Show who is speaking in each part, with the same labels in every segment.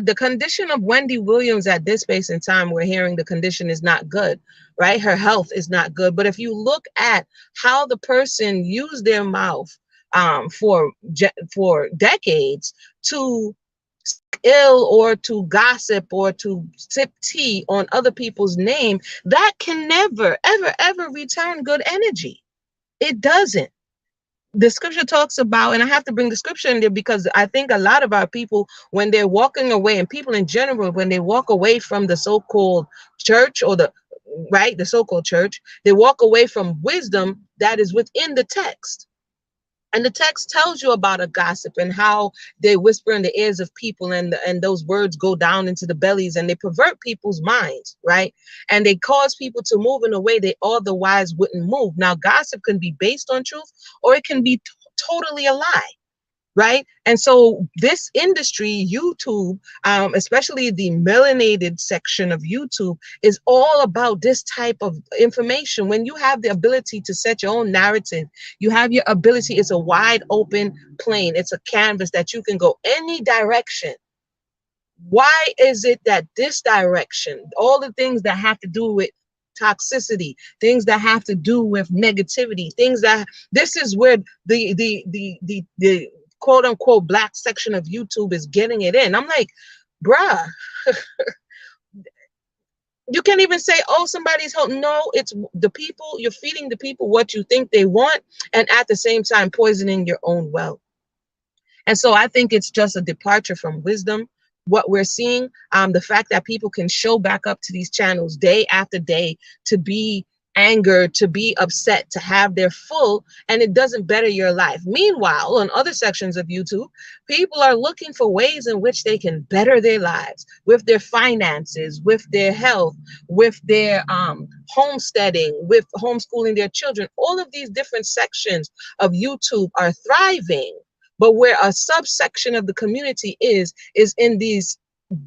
Speaker 1: the condition of Wendy Williams at this space and time, we're hearing the condition is not good, right? Her health is not good. But if you look at how the person used their mouth for decades to ill or to gossip or to sip tea on other people's name, that can never, ever, ever return good energy. It doesn't. The scripture talks about, and I have to bring the scripture in there because I think a lot of our people, when they're walking away, and people in general, when they walk away from the so-called church or the so-called church, they walk away from wisdom that is within the text. And the text tells you about a gossip and how they whisper in the ears of people, and those words go down into the bellies and they pervert people's minds, right? And they cause people to move in a way they otherwise wouldn't move. Now, gossip can be based on truth or it can be totally a lie. Right. And so this industry, YouTube, especially the melanated section of YouTube, is all about this type of information. When you have the ability to set your own narrative, you have your ability. It's a wide open plane. It's a canvas that you can go any direction. Why is it that this direction, all the things that have to do with toxicity, things that have to do with negativity, things that this is where the quote unquote black section of YouTube is getting it in. I'm like, bruh, you can't even say, oh, somebody's helping. No, it's the people. You're feeding the people what you think they want, and at the same time poisoning your own well. And so I think it's just a departure from wisdom. What we're seeing, the fact that people can show back up to these channels day after day to be angered, to be upset, to have their full, and it doesn't better your life. Meanwhile, on other sections of YouTube, people are looking for ways in which they can better their lives with their finances, with their health, with their homesteading, with homeschooling their children. All of these different sections of YouTube are thriving. But where a subsection of the community is in these, you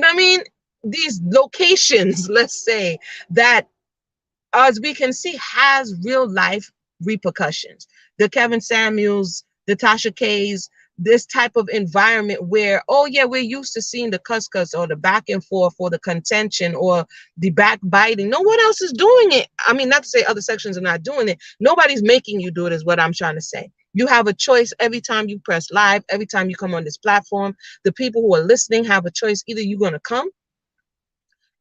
Speaker 1: know what I mean? These locations, let's say, that, as we can see, has real life repercussions. The Kevin Samuels, the Tasha K's, this type of environment where, oh yeah, we're used to seeing the cuss or the back and forth or the contention or the backbiting. No one else is doing it. I mean, not to say other sections are not doing it. Nobody's making you do it is what I'm trying to say. You have a choice every time you press live, every time you come on this platform. The people who are listening have a choice. Either you're going to come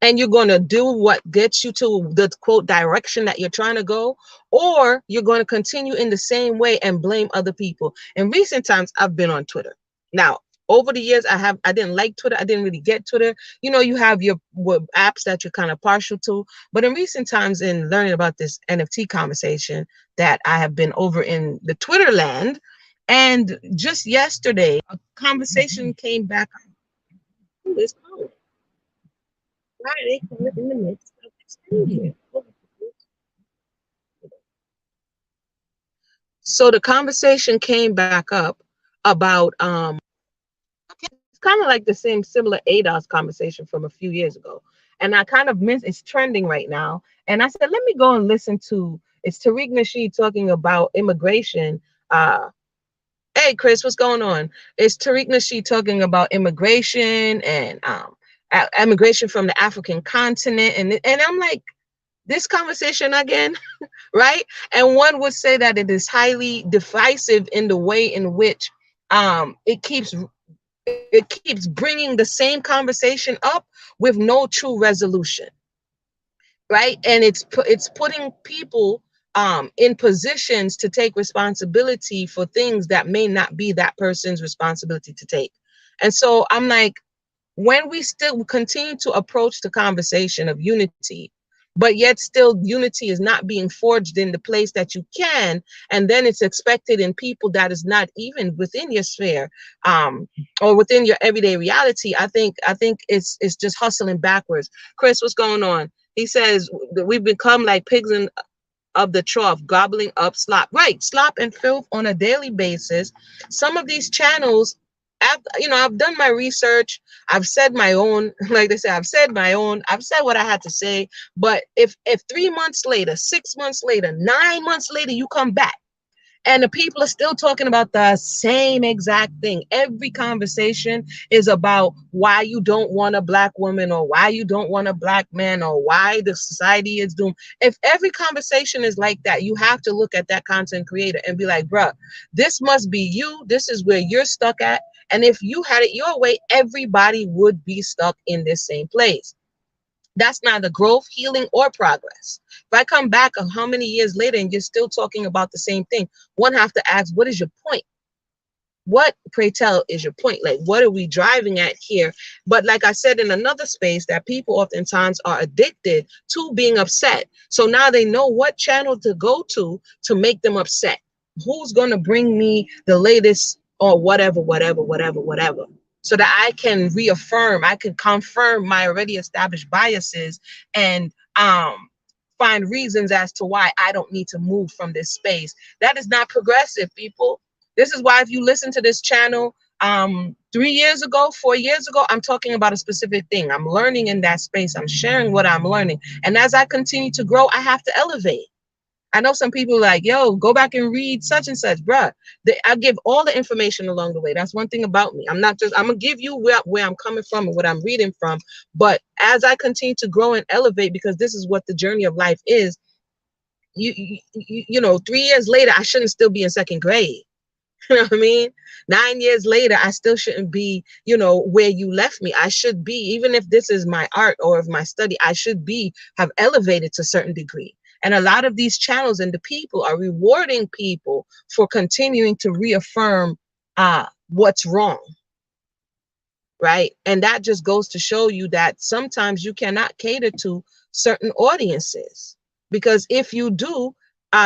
Speaker 1: and you're going to do what gets you to the quote direction that you're trying to go, or you're going to continue in the same way and blame other people. In recent times, I've been on Twitter. Now, over the years, I didn't like Twitter. I didn't really get Twitter. You know, you have your apps that you're kind of partial to. But in recent times, in learning about this NFT conversation, that I have been over in the Twitter land, and just yesterday, a conversation came back. Who is calling? Why are they calling in the midst of this thing here? So the conversation came back up about it's kind of like the same similar ADOS conversation from a few years ago. And I kind of miss, it's trending right now. And I said, let me go and listen to, it's Tariq Nasheed talking about immigration. Hey, Chris, what's going on? It's Tariq Nasheed talking about immigration and immigration from the African continent. And I'm like, this conversation again, right? And one would say that it is highly divisive in the way in which it keeps bringing the same conversation up with no true resolution, right? And it's putting people in positions to take responsibility for things that may not be that person's responsibility to take. And so I'm like, when we still continue to approach the conversation of unity, but yet still unity is not being forged in the place that you can, and then it's expected in people that is not even within your sphere or within your everyday reality, I think it's just hustling backwards. Chris, what's going on? He says that we've become like pigs of the trough, gobbling up slop. Right, slop and filth on a daily basis. Some of these channels, I've done my research. I've said my own, like they say, I've said my own. I've said what I had to say. But if 3 months later, 6 months later, 9 months later, you come back And the people are still talking about the same exact thing. Every conversation is about why you don't want a black woman, or why you don't want a black man, or why the society is doomed. If every conversation is like that, you have to look at that content creator and be like, bruh, this must be you. This is where you're stuck at. And if you had it your way, everybody would be stuck in this same place. That's neither growth, healing, or progress. If I come back how many years later and you're still talking about the same thing, one have to ask, what is your point? What, pray tell, is your point? Like, what are we driving at here? But like I said in another space, that people oftentimes are addicted to being upset. So now they know what channel to go to make them upset. Who's going to bring me the latest or whatever, so that I can reaffirm, I can confirm my already established biases and find reasons as to why I don't need to move from this space. That is not progressive, people. This is why if you listen to this channel 3 years ago, 4 years ago, I'm talking about a specific thing. I'm learning in that space. I'm sharing what I'm learning. And as I continue to grow, I have to elevate. I know some people are like, yo, go back and read such and such, bruh. I give all the information along the way. That's one thing about me. I'm not just, I'm going to give you where I'm coming from and what I'm reading from. But as I continue to grow and elevate, because this is what the journey of life is, you know, 3 years later, I shouldn't still be in second grade. You know what I mean? 9 years later, I still shouldn't be, you know, where you left me. I should be, even if this is my art or of my study, I should have elevated to a certain degree. And a lot of these channels and the people are rewarding people for continuing to reaffirm what's wrong. Right. And that just goes to show you that sometimes you cannot cater to certain audiences, because if you do,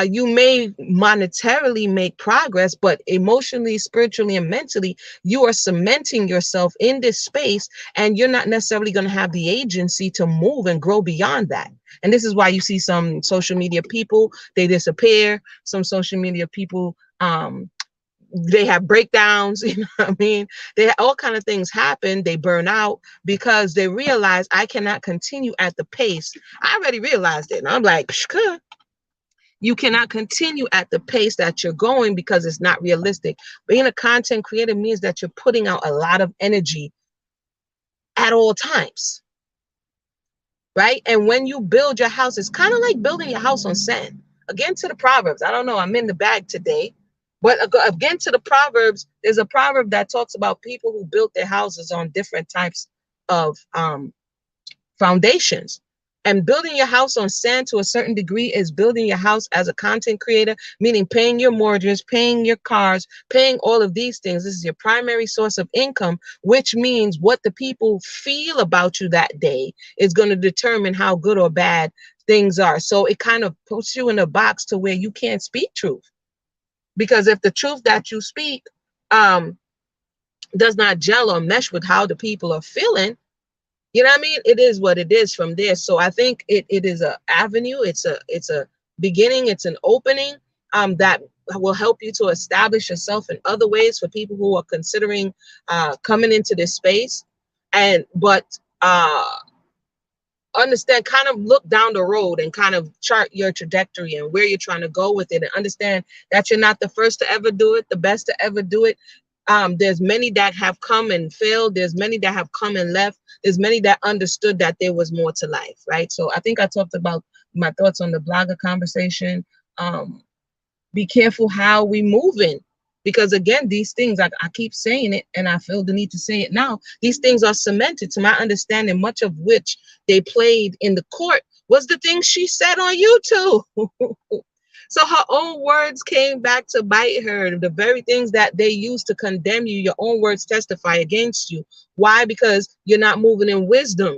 Speaker 1: you may monetarily make progress, but emotionally, spiritually, and mentally, you are cementing yourself in this space, and you're not necessarily going to have the agency to move and grow beyond that. And this is why you see some social media people, they disappear. Some social media people, they have breakdowns, you know what I mean? All kind of things happen. They burn out because they realize, I cannot continue at the pace. I already realized it. And I'm like, you cannot continue at the pace that you're going because it's not realistic. Being a content creator means that you're putting out a lot of energy at all times, right? And when you build your house, it's kind of like building your house on sand. Again, to the Proverbs. I don't know, I'm in the bag today. But again, to the Proverbs, there's a proverb that talks about people who built their houses on different types of foundations. And building your house on sand to a certain degree is building your house as a content creator, meaning paying your mortgage, paying your cars, paying all of these things. This is your primary source of income, which means what the people feel about you that day is going to determine how good or bad things are. So it kind of puts you in a box to where you can't speak truth. Because if the truth that you speak does not gel or mesh with how the people are feeling, you know what I mean? It is what it is from there. So I think it is an avenue. It's a beginning. It's an opening that will help you to establish yourself in other ways for people who are considering coming into this space. But understand, kind of look down the road and kind of chart your trajectory and where you're trying to go with it, and understand that you're not the first to ever do it, the best to ever do it. There's many that have come and failed. There's many that have come and left. There's many that understood that there was more to life, right? So I think I talked about my thoughts on the blogger conversation. Be careful how we move in, because again, these things, I keep saying it and I feel the need to say it now. These things are cemented, to my understanding, much of which they played in the court was the things she said on YouTube. So her own words came back to bite her. The very things that they used to condemn you, your own words testify against you. Why? Because you're not moving in wisdom.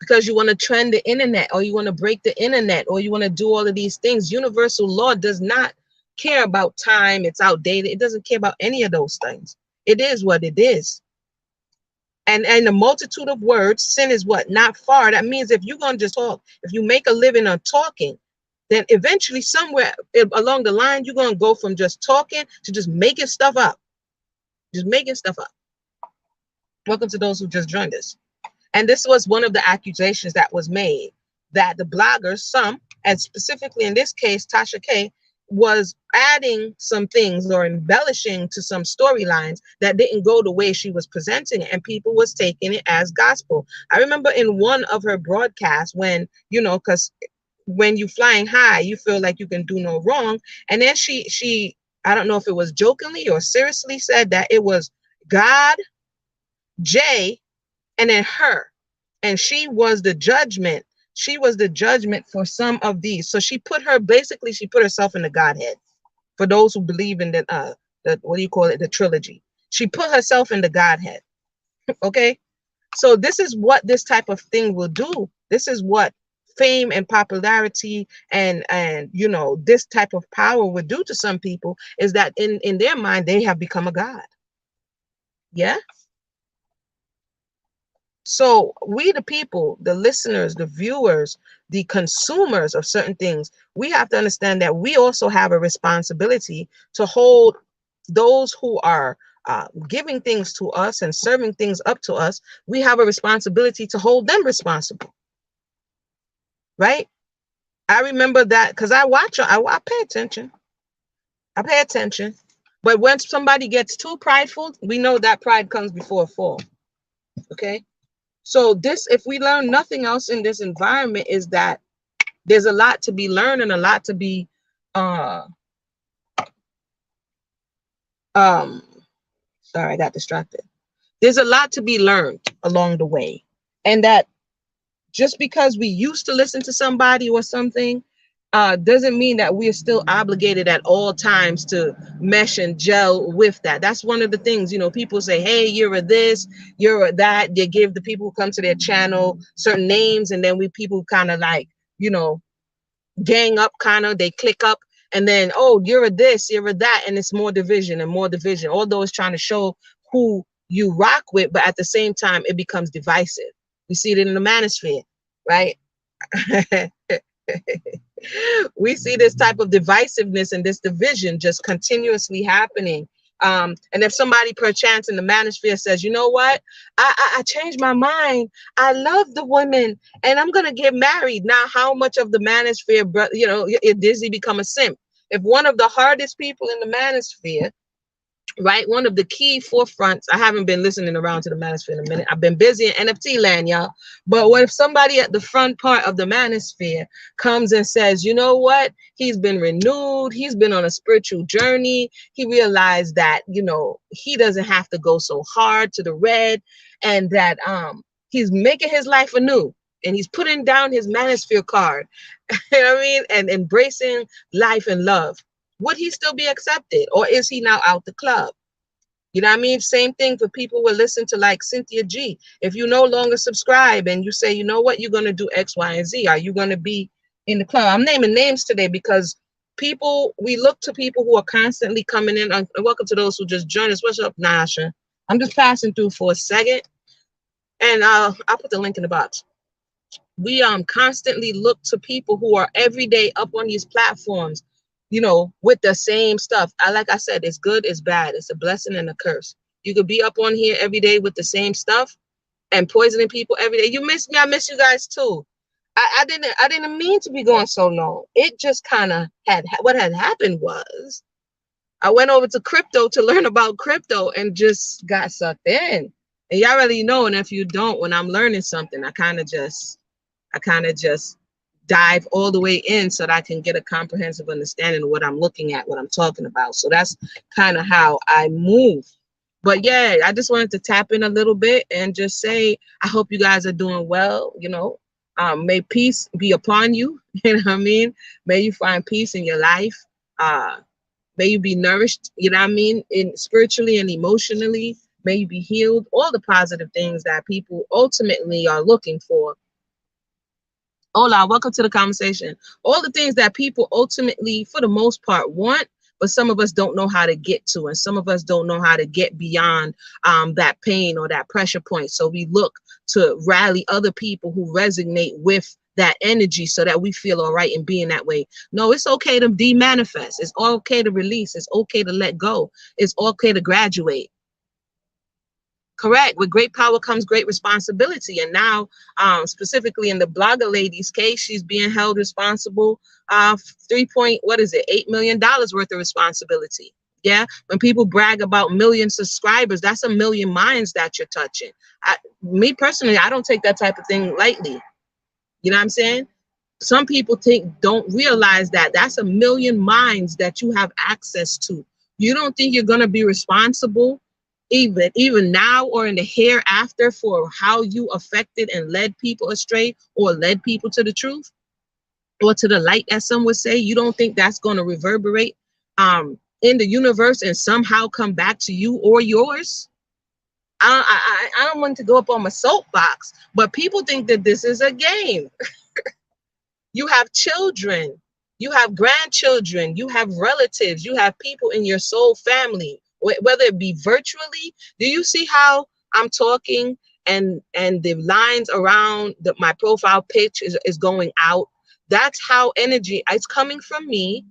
Speaker 1: Because you want to trend the internet, or you want to break the internet, or you want to do all of these things. Universal law does not care about time. It's outdated. It doesn't care about any of those things. It is what it is. And the multitude of words, sin is what? Not far. That means if you're going to just talk, if you make a living on talking, then eventually somewhere along the line, you're going to go from just talking to just making stuff up. Just making stuff up. Welcome to those who just joined us. And this was one of the accusations that was made, that the bloggers, some, and specifically in this case, Tasha K, was adding some things or embellishing to some storylines that didn't go the way she was presenting it, and people was taking it as gospel. I remember in one of her broadcasts when, you know, because when you flying high, you feel like you can do no wrong. And then she I don't know if it was jokingly or seriously said that it was God, Jay, and then her. And she was the judgment. She was the judgment for some of these. So she put herself in the Godhead. For those who believe in the what do you call it, the trilogy. She put herself in the Godhead. Okay. So this is what this type of thing will do. This is what fame and popularity and you know, this type of power would do to some people, is that in their mind they have become a god. Yeah. So we, the people, the listeners, the viewers, the consumers of certain things, we have to understand that we also have a responsibility to hold those who are giving things to us and serving things up to us. We have a responsibility to hold them responsible. Right? I remember that because I pay attention. I pay attention. But when somebody gets too prideful, we know that pride comes before a fall. Okay? So this, if we learn nothing else in this environment, is that there's a lot to be learned and a lot to be sorry, I got distracted. There's a lot to be learned along the way. And that just because we used to listen to somebody or something doesn't mean that we're still obligated at all times to mesh and gel with that. That's one of the things, you know, people say, hey, you're a this, you're a that. They give the people who come to their channel certain names, and then people kind of like, you know, gang up, kind of, they click up, and then, oh, you're a this, you're a that, and it's more division and more division. Although it's trying to show who you rock with, but at the same time, it becomes divisive. We see it in the manosphere, right? We see this type of divisiveness and this division just continuously happening. And if somebody perchance in the manosphere says, you know what, I changed my mind, I love the women and I'm gonna get married now, how much of the manosphere, you know, does he become a simp? If one of the hardest people in the manosphere, right, one of the key forefronts, I haven't been listening around to the manosphere in a minute, I've been busy in NFT land, y'all, but what if somebody at the front part of the manosphere comes and says, you know what, he's been renewed, he's been on a spiritual journey, he realized that, you know, he doesn't have to go so hard to the red, and that he's making his life anew, and he's putting down his manosphere card, you know what I mean, and embracing life and love, would he still be accepted, or is he now out the club? You know what I mean? Same thing for people who listen to like Cynthia G. If you no longer subscribe and you say, you know what, you're going to do X, Y, and Z, are you going to be in the club? I'm naming names today because people, we look to people who are constantly coming in. Welcome to those who just joined us. What's up, Nasha? I'm just passing through for a second, and I'll put the link in the box. We constantly look to people who are every day up on these platforms, you know, with the same stuff. Like I said, it's good, it's bad, it's a blessing and a curse. You could be up on here every day with the same stuff and poisoning people every day. You miss me, I miss you guys too. I didn't mean to be going so long. It just kind of what had happened was I went over to crypto to learn about crypto and just got sucked in. And y'all already know, and if you don't, when I'm learning something, I kind of just dive all the way in so that I can get a comprehensive understanding of what I'm looking at, what I'm talking about. So that's kind of how I move. But yeah, I just wanted to tap in a little bit and just say, I hope you guys are doing well. You know, may peace be upon you. You know what I mean? May you find peace in your life. May you be nourished, you know what I mean, spiritually and emotionally. May you be healed. All the positive things that people ultimately are looking for. Hola, welcome to the conversation. All the things that people ultimately, for the most part, want, but some of us don't know how to get to, and some of us don't know how to get beyond that pain or that pressure point. So we look to rally other people who resonate with that energy so that we feel all right in being that way. No, it's okay to de-manifest. It's okay to release. It's okay to let go. It's okay to graduate. Correct. With great power comes great responsibility. And now, specifically in the blogger lady's case, she's being held responsible 8 million dollars worth of responsibility. Yeah. When people brag about million subscribers, that's a million minds that you're touching. Me personally, I don't take that type of thing lightly. You know what I'm saying? Some people don't realize that that's a million minds that you have access to. You don't think you're going to be responsible even now or in the hereafter for how you affected and led people astray or led people to the truth or to the light, as some would say? You don't think that's going to reverberate in the universe and somehow come back to you or yours? I don't want to go up on my soapbox, but people think that this is a game. You have children, you have grandchildren, you have relatives, you have people in your soul family, whether it be virtually. Do you see how I'm talking and the lines around my profile pitch is going out? That's how energy is coming from me,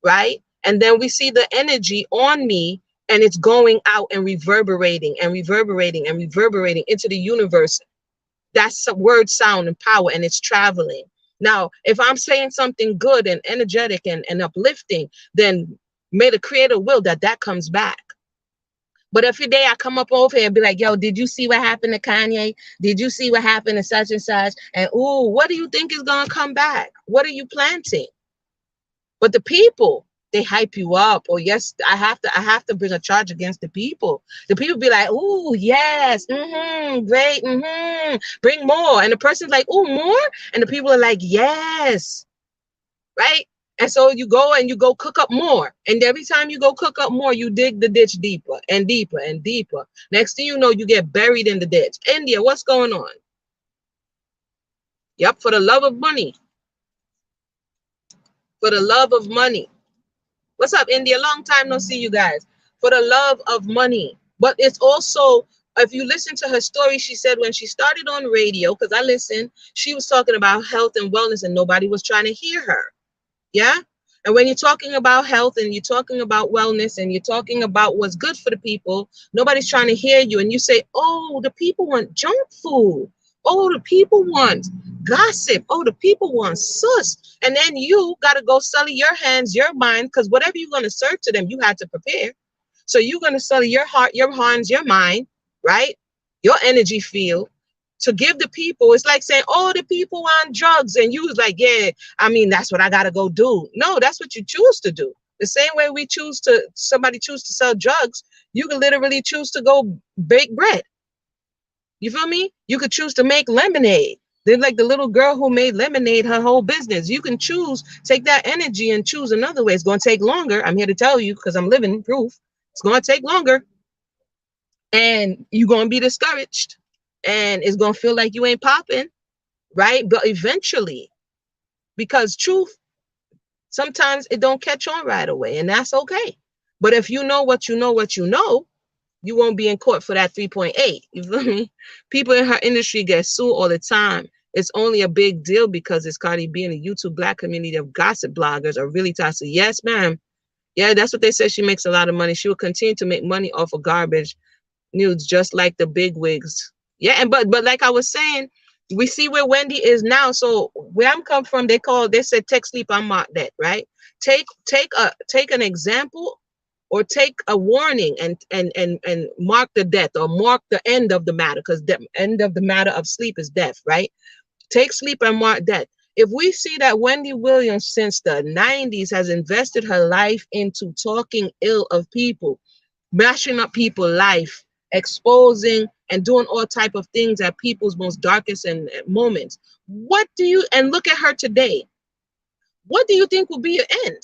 Speaker 1: right? And then we see the energy on me, and it's going out and reverberating and reverberating and reverberating into the universe. That's some word, sound, and power, and it's traveling. Now, if I'm saying something good and energetic and uplifting, then may the creator will that comes back. But every day I come up over here and be like, yo, did you see what happened to Kanye? Did you see what happened to such and such? And ooh, what do you think is going to come back? What are you planting? But the people, they hype you up. Or yes, I have to bring a charge against the people. The people be like, ooh, yes, great, bring more. And the person's like, ooh, more? And the people are like, yes, right? And so you go cook up more. And every time you go cook up more, you dig the ditch deeper and deeper and deeper. Next thing you know, you get buried in the ditch. India, what's going on? Yep, for the love of money. For the love of money. What's up, India? Long time no see you guys. For the love of money. But it's also, if you listen to her story, she said when she started on radio, because I listened, she was talking about health and wellness and nobody was trying to hear her. Yeah. And when you're talking about health and you're talking about wellness and you're talking about what's good for the people, nobody's trying to hear you. And you say, oh, the people want junk food. Oh, the people want gossip. Oh, the people want sus. And then you got to go sully your hands, your mind, because whatever you're going to serve to them, you had to prepare. So you're going to sully your heart, your hands, your mind, right? Your energy field to give the people. It's like saying, oh, the people on drugs. And you was like, yeah, I mean, that's what I got to go do. No, that's what you choose to do. The same way somebody choose to sell drugs, you can literally choose to go bake bread. You feel me? You could choose to make lemonade. They're like the little girl who made lemonade her whole business. You can choose, take that energy and choose another way. It's going to take longer. I'm here to tell you because I'm living proof. It's going to take longer. And you're going to be discouraged. And it's going to feel like you ain't popping, right? But eventually, because truth, sometimes it don't catch on right away. And that's okay. But if you know what you know, you won't be in court for that 3.8. You feel me? People in her industry get sued all the time. It's only a big deal because it's Cardi B and the YouTube Black community of gossip bloggers are really toxic. Yes, ma'am. Yeah, that's what they say. She makes a lot of money. She will continue to make money off of garbage news, just like the big wigs. Yeah, and but like I was saying, we see where Wendy is now. So where I'm come from, they said take sleep and mark that, right? Take an example or take a warning and mark the death or mark the end of the matter, because the end of the matter of sleep is death, right? Take sleep and mark death. If we see that Wendy Williams since the 90s has invested her life into talking ill of people, mashing up people's life, exposing and doing all type of things at people's most darkest moments, and look at her today. What do you think will be your end?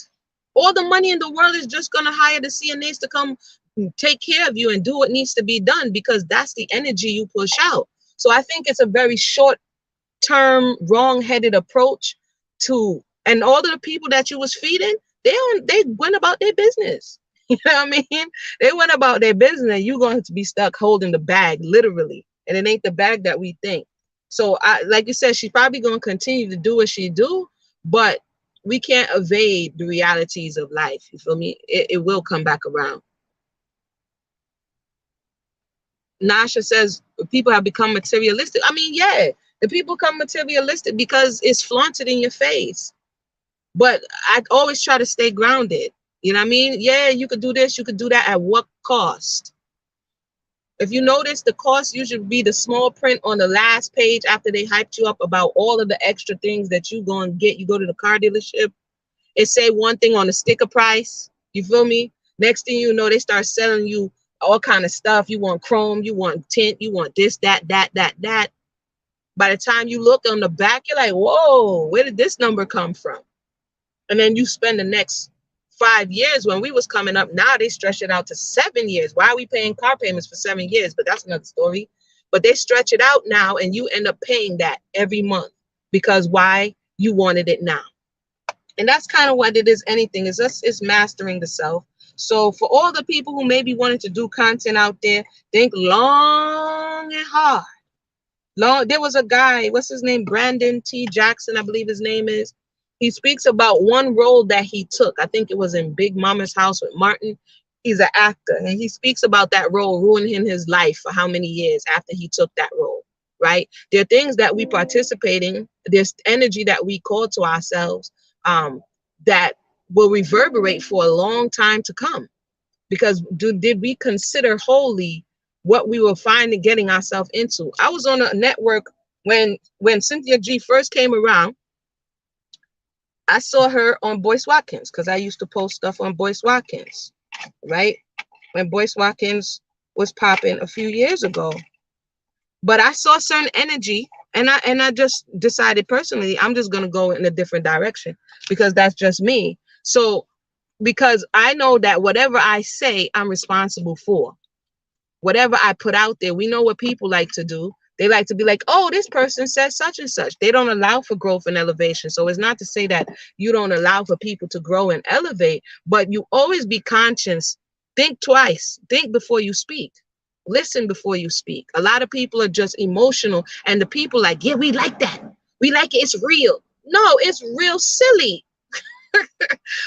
Speaker 1: All the money in the world is just going to hire the CNAs to come take care of you and do what needs to be done, because that's the energy you push out. So I think it's a very short-term, wrong-headed approach and all of the people that you was feeding, they went about their business. You know what I mean? They went about their business. You're going to be stuck holding the bag, literally. And it ain't the bag that we think. So like you said, she's probably going to continue to do what she do, but we can't evade the realities of life. You feel me? It will come back around. Nasha says people have become materialistic. I mean, yeah, the people become materialistic because it's flaunted in your face. But I always try to stay grounded. You know what I mean? Yeah, you could do this, you could do that. At what cost? If you notice, the cost usually be the small print on the last page after they hyped you up about all of the extra things that you gonna get. You go to the car dealership, it say one thing on the sticker price. You feel me? Next thing you know, they start selling you all kind of stuff. You want chrome, you want tint, you want this, that. By the time you look on the back, you're like, whoa, where did this number come from? And then you spend the next 5 years. When we was coming up, now they stretch it out to 7 years. Why are we paying car payments for 7 years? But that's another story. But they stretch it out now, and you end up paying that every month because why? You wanted it now. And that's kind of what it is. Anything is us, is mastering the self. So for all the people who maybe wanted to do content out there, think long and hard. There was a guy, what's his name? Brandon T. Jackson, I believe his name is. He speaks about one role that he took. I think it was in Big Mama's House with Martin. He's an actor, and he speaks about that role ruining his life for how many years after he took that role, right? There are things that we participate in. There's energy that we call to ourselves that will reverberate for a long time to come. Because did we consider wholly what we were finding getting ourselves into? I was on a network when Cynthia G first came around. I saw her on Boyce Watkins because I used to post stuff on Boyce Watkins, right? When Boyce Watkins was popping a few years ago. But I saw certain energy, and I just decided personally, I'm just gonna go in a different direction because that's just me. So because I know that whatever I say, I'm responsible for. Whatever I put out there, we know what people like to do. They like to be like, oh, this person says such and such. They don't allow for growth and elevation. So it's not to say that you don't allow for people to grow and elevate, but you always be conscious. Think twice. Think before you speak. Listen before you speak. A lot of people are just emotional, and the people like, yeah, we like that. We like it. It's real. No, it's real silly.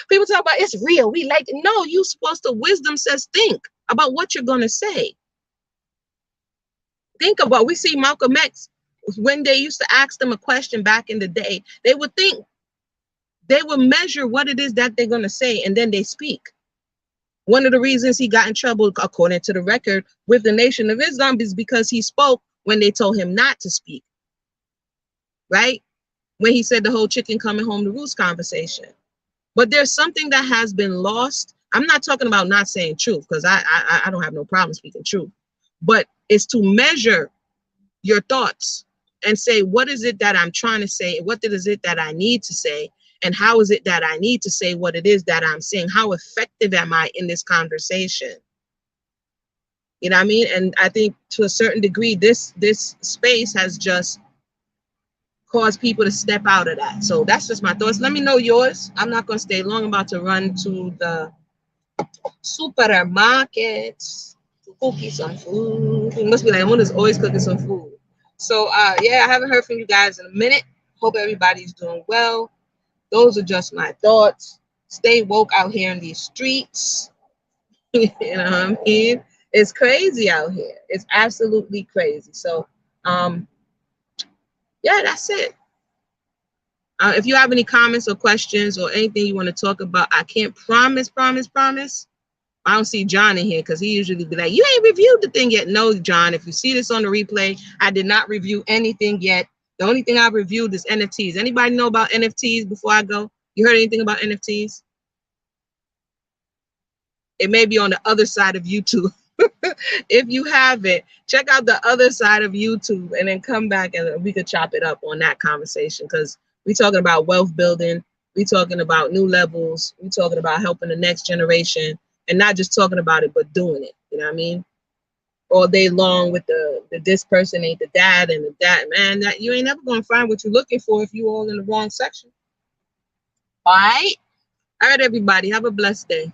Speaker 1: People talk about it's real. We like it. No, you supposed to. Wisdom says think about what you're going to say. Think about, we see Malcolm X, when they used to ask them a question back in the day, they would think, they would measure what it is that they're going to say, and then they speak. One of the reasons he got in trouble, according to the record, with the Nation of Islam is because he spoke when they told him not to speak. Right? When he said the whole chicken coming home to roost conversation. But there's something that has been lost. I'm not talking about not saying truth, because I don't have no problem speaking truth. But it's to measure your thoughts and say, what is it that I'm trying to say? What is it that I need to say? And how is it that I need to say what it is that I'm saying? How effective am I in this conversation? You know what I mean? And I think to a certain degree, this space has just caused people to step out of that. So that's just my thoughts. Let me know yours. I'm not going to stay long. I'm about to run to the supermarkets to cook some food. It must be like one is always cooking some food. So yeah, I haven't heard from you guys in a minute. Hope everybody's doing well. Those are just my thoughts. Stay woke out here in these streets. You know what I mean? It's crazy out here. It's absolutely crazy. So yeah, that's it. If you have any comments or questions or anything you want to talk about, I can't promise. I don't see John in here because he usually be like, you ain't reviewed the thing yet. No, John, if you see this on the replay, I did not review anything yet. The only thing I've reviewed is NFTs. Anybody know about NFTs before I go? You heard anything about NFTs? It may be on the other side of YouTube. If you haven't, check out the other side of YouTube and then come back and we could chop it up on that conversation, because we're talking about wealth building. We're talking about new levels. We're talking about helping the next generation, and not just talking about it, but doing it. You know what I mean? All day long with the this person ain't the dad and the dad, man, that you ain't never going to find what you're looking for if you all in the wrong section. All right, everybody, have a blessed day.